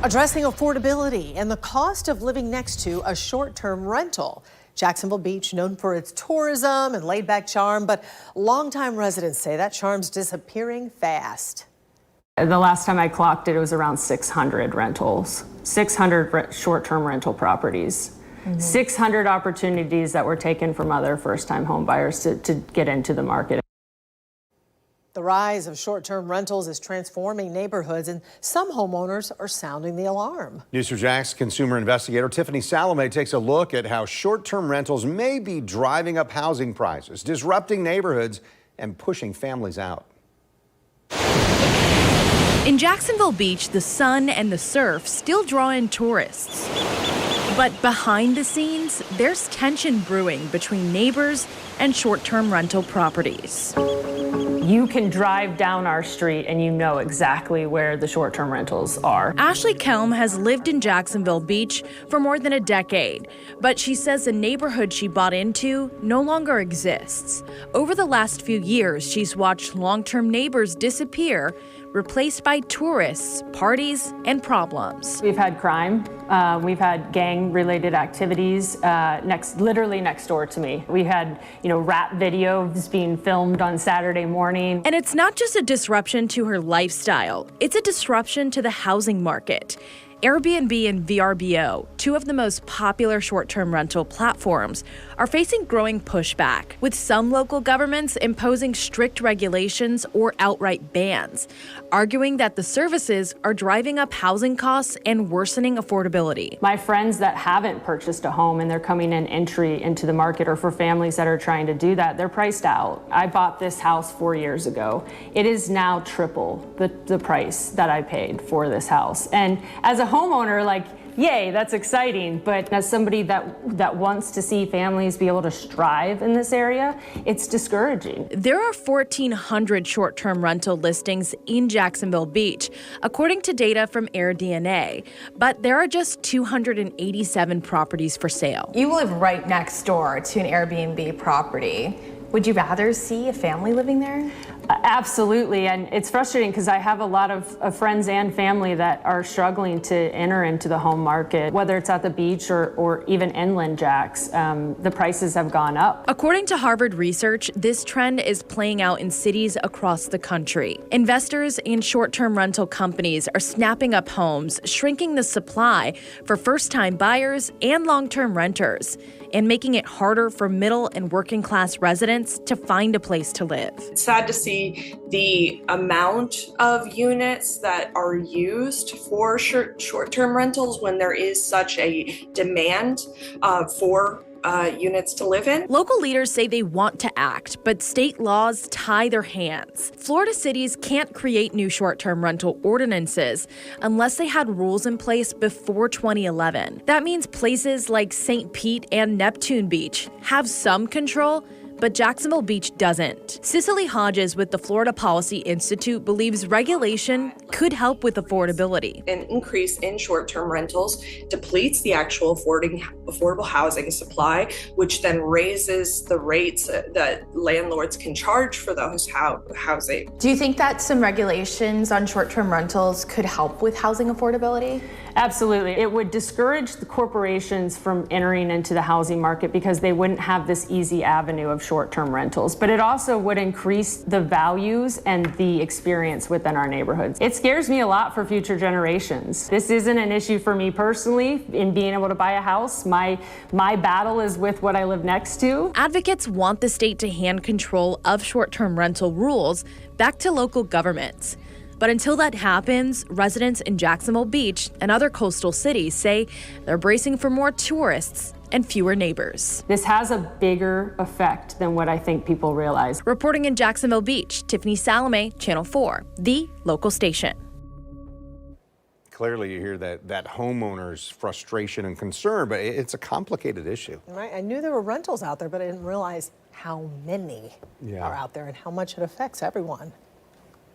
Addressing affordability and the cost of living next to a short-term rental. Jacksonville Beach, known for its tourism and laid-back charm, but longtime residents say that charm's disappearing fast. The last time I clocked it, it was around 600 rentals, 600 short-term rental properties, 600 opportunities that were taken from other first-time home buyers to get into the market. The rise of short-term rentals is transforming neighborhoods, and some homeowners are sounding the alarm. News4JAX consumer investigator Tiffany Salome takes a look at how short-term rentals may be driving up housing prices, disrupting neighborhoods, and pushing families out. In Jacksonville Beach, the sun and the surf still draw in tourists. But behind the scenes, there's tension brewing between neighbors and short-term rental properties. You can drive down our street and you know exactly where the short-term rentals are. Ashley Kelm has lived in Jacksonville Beach for more than a decade, but she says the neighborhood she bought into no longer exists. Over the last few years, she's watched long-term neighbors disappear, replaced by tourists, parties, and problems. We've had crime. We've had gang-related activities literally next door to me. We had, rap videos being filmed on Saturday morning. And it's not just a disruption to her lifestyle, it's a disruption to the housing market. Airbnb and VRBO, two of the most popular short-term rental platforms, are facing growing pushback, with some local governments imposing strict regulations or outright bans, arguing that the services are driving up housing costs and worsening affordability. My friends that haven't purchased a home and they're coming in entry into the market, or for families that are trying to do that, they're priced out. I bought this house 4 years ago. It is now triple the price that I paid for this house. And as a homeowner, yay, that's exciting. But as somebody that wants to see families be able to strive in this area, it's discouraging. There are 1,400 short-term rental listings in Jacksonville Beach, according to data from AirDNA. But there are just 287 properties for sale. You live right next door to an Airbnb property. Would you rather see a family living there? Absolutely, and it's frustrating because I have a lot of friends and family that are struggling to enter into the home market, whether it's at the beach or even inland jacks. The prices have gone up. According to Harvard research, this trend is playing out in cities across the country. Investors and short-term rental companies are snapping up homes, shrinking the supply for first-time buyers and long-term renters, and making it harder for middle and working class residents to find a place to live. It's sad to see the amount of units that are used for short-term rentals when there is such a demand for units to live in. Local leaders say they want to act, but state laws tie their hands. Florida cities can't create new short-term rental ordinances unless they had rules in place before 2011. That means places like St. Pete and Neptune Beach have some control, but Jacksonville Beach doesn't. Cicely Hodges with the Florida Policy Institute believes regulation could help with affordability. An increase in short-term rentals depletes the actual affordable housing supply, which then raises the rates that landlords can charge for those housing. Do you think that some regulations on short-term rentals could help with housing affordability? Absolutely. It would discourage the corporations from entering into the housing market because they wouldn't have this easy avenue of short-term rentals. But it also would increase the values and the experience within our neighborhoods. It scares me a lot for future generations. This isn't an issue for me personally in being able to buy a house. My battle is with what I live next to. Advocates want the state to hand control of short-term rental rules back to local governments. But until that happens, residents in Jacksonville Beach and other coastal cities say they're bracing for more tourists and fewer neighbors. This has a bigger effect than what I think people realize. Reporting in Jacksonville Beach, Tiffany Salome, Channel 4, the local station. Clearly, you hear that homeowner's frustration and concern, but it's a complicated issue. Right. I knew there were rentals out there, but I didn't realize how many are out there and how much it affects everyone.